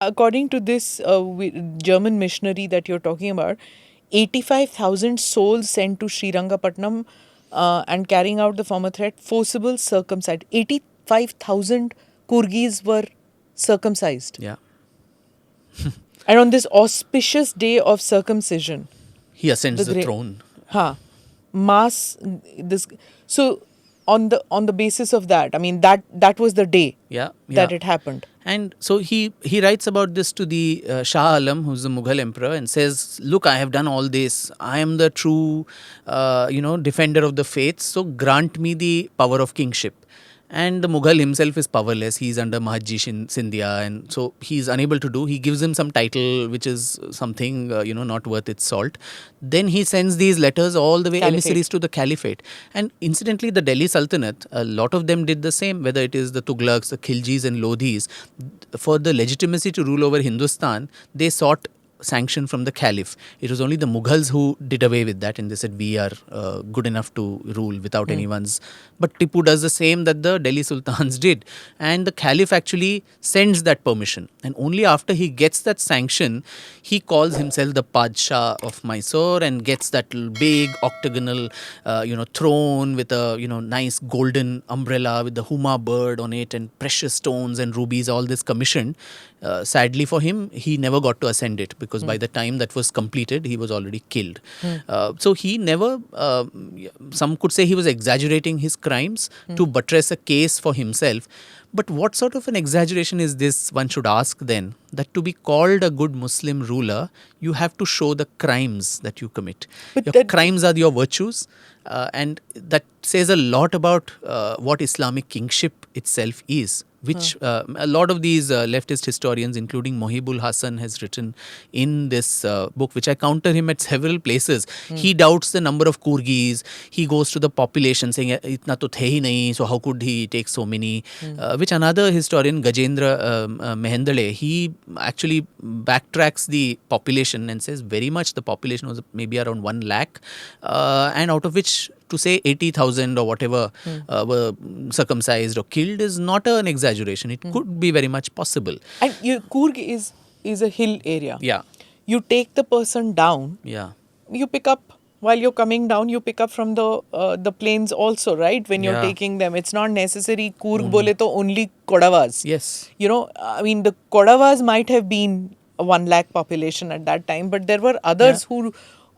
According to this German missionary that you're talking about, 85,000 souls sent to Srirangapatnam and carrying out the former threat, forcible circumcised. 85,000 Kurgis were circumcised. Yeah. And on this auspicious day of circumcision, He ascends the throne. Mass. This so on the basis of that, I mean that was the day that it happened. And so he writes about this to the Shah Alam, who's the Mughal emperor, and says, "Look, I have done all this. I am the true, defender of the faith. So grant me the power of kingship." And the Mughal himself is powerless. He's under Mahadji Scindia, and so he's unable to do. He gives him some title, which is something, not worth its salt. Then he sends these letters all the way, emissaries to the Caliphate. And incidentally, the Delhi Sultanate, a lot of them did the same, whether it is the Tughlaqs, the Khiljis and Lodhis. For the legitimacy to rule over Hindustan, they sought sanction from the Caliph. It was only the Mughals who did away with that, and they said, we are good enough to rule without anyone's. But Tipu does the same that the Delhi Sultans did, and the Caliph actually sends that permission, and only after he gets that sanction, he calls himself the Padshah of Mysore and gets that big octagonal throne with a nice golden umbrella with the Huma bird on it and precious stones and rubies, all this commissioned. Sadly for him, he never got to ascend it, because by the time that was completed, he was already killed. So he never, some could say he was exaggerating his crimes to buttress a case for himself. But what sort of an exaggeration is this, one should ask then, that to be called a good Muslim ruler, you have to show the crimes that you commit. But your crimes are your virtues, and that says a lot about what Islamic kingship itself is, which a lot of these leftist historians, including Mohibul Hassan, has written in this book, which I counter him at several places. He doubts the number of Kurgis. He goes to the population saying, itna to the hi nahi, so how could he take so many? Which another historian, Gajendra Mehendale, he actually backtracks the population and says very much the population was maybe around 1 lakh, and out of which to say 80,000 or whatever were circumcised or killed is not an exaggeration. It could be very much possible. And Coorg is a hill area. Yeah. You take the person down. Yeah. You pick up, while you're coming down, you pick up from the plains also, right? When you're taking them. It's not necessary Coorg bole to only Kodavas. Yes. I mean, the Kodavas might have been a 1 lakh population at that time, but there were others who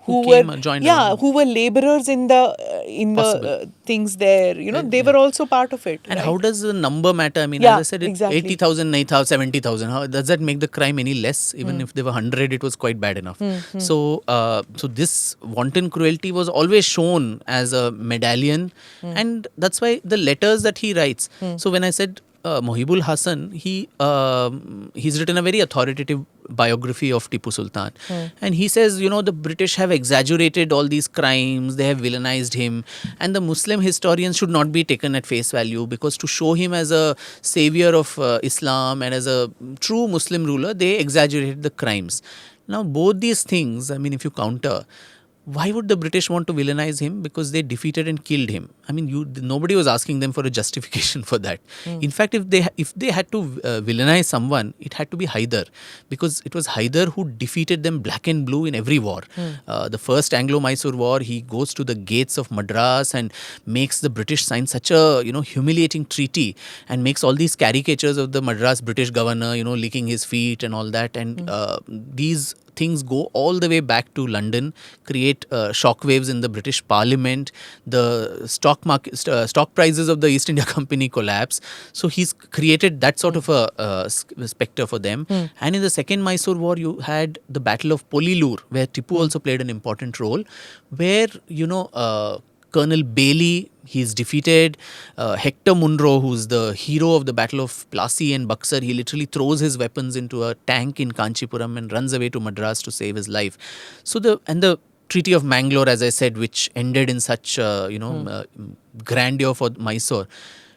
were laborers in the things there. They were also part of it. And right? how does the number matter? I mean, as I said, exactly. 80,000, 90,000, 70,000. How does that make the crime any less? Even if there were 100, it was quite bad enough. So this wanton cruelty was always shown as a medallion, and that's why the letters that he writes. So when I said Mohibul Hassan, he's written a very authoritative biography of Tipu Sultan, and he says, the British have exaggerated all these crimes, they have villainized him, and the Muslim historians should not be taken at face value, because to show him as a savior of Islam and as a true Muslim ruler, they exaggerated the crimes. Now both these things, I mean, if you counter, why would the British want to villainize him? Because they defeated and killed him. I mean, nobody was asking them for a justification for that. In fact, if they had to villainize someone, it had to be Hyder, because it was Hyder who defeated them black and blue in every war. The first Anglo-Mysore war, he goes to the gates of Madras and makes the British sign such a humiliating treaty, and makes all these caricatures of the Madras British governor, licking his feet and all that. And these things go all the way back to London, create shockwaves in the British Parliament. The stock prices of the East India Company collapse. So he's created that sort of a spectre for them. And in the Second Mysore War, you had the Battle of Polilur, where Tipu also played an important role, where Colonel Bailey, he's defeated. Hector Munro, who's the hero of the Battle of Plassey and Buxar, he literally throws his weapons into a tank in Kanchipuram and runs away to Madras to save his life. So the Treaty of Mangalore, as I said, which ended in such grandeur for Mysore.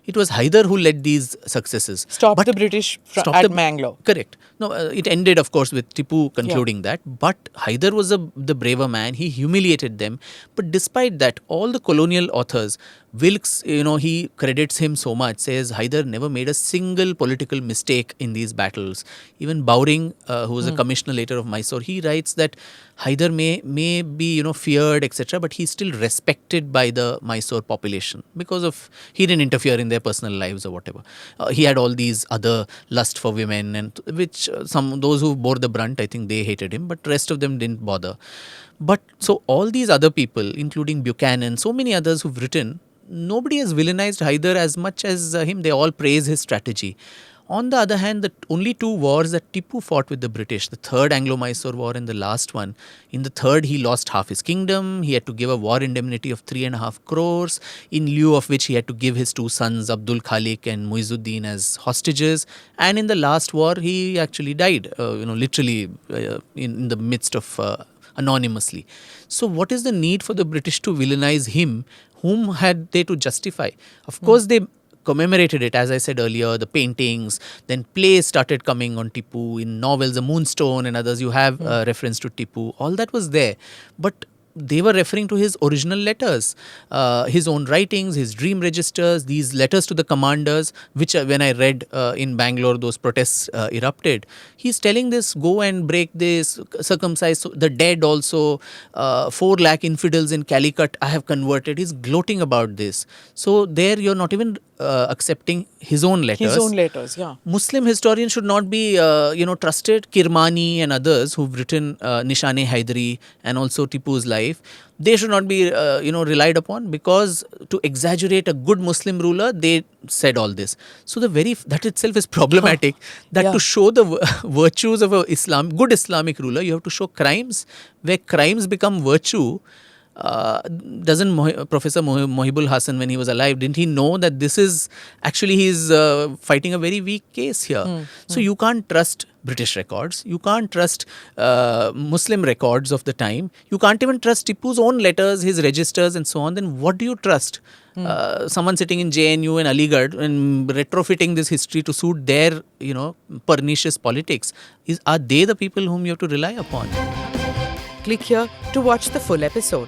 It was Hyder who led these successes. Stopped the British at Mangalore. Correct. No, it ended, of course, with Tipu concluding that. But Hyder was the braver man. He humiliated them. But despite that, all the colonial authors Wilkes, he credits him so much, says Hyder never made a single political mistake in these battles. Even Bowring, who was a commissioner later of Mysore, he writes that Hyder may be, feared, etc., but he's still respected by the Mysore population because of, he didn't interfere in their personal lives or whatever. He had all these other lust for women, and which those who bore the brunt, I think they hated him, but rest of them didn't bother. But so all these other people, including Buchanan, so many others who've written, nobody has villainized Hyder as much as him. They all praise his strategy. On the other hand, the only two wars that Tipu fought with the British, the third Anglo-Mysore war and the last one, in the third he lost half his kingdom. He had to give a war indemnity of 3.5 crores, in lieu of which he had to give his two sons, Abdul Khalik and Muizuddin, as hostages. And in the last war, he actually died, literally in the midst of anonymously. So what is the need for the British to villainize him? Whom had they to justify? Of course, they commemorated it, as I said earlier, the paintings, then plays started coming on Tipu, in novels, The Moonstone and others, you have reference to Tipu. All that was there. But they were referring to his original letters, his own writings, his dream registers, these letters to the commanders, which when I read in Bangalore, those protests erupted. He's telling this, go and break this, circumcise the dead also, 4 lakh infidels in Calicut I have converted. He's gloating about this. So there you're not even accepting his own letters. His own letters, yeah. Muslim historians should not be, trusted. Kirmani and others who've written Nishane-Haidari and also Tipu's life, they should not be, relied upon, because to exaggerate a good Muslim ruler, they said all this. So that itself is problematic. That to show the virtues of a good Islamic ruler, you have to show crimes. Where crimes become virtue, Professor Mohibul Hassan, when he was alive, didn't he know that this is actually he's fighting a very weak case here? So you can't trust British records, you can't trust Muslim records of the time, you can't even trust Tipu's own letters, his registers and so on. Then what do you trust? Someone sitting in JNU and Aligarh and retrofitting this history to suit their pernicious politics, are they the people whom you have to rely upon? Click here to watch the full episode.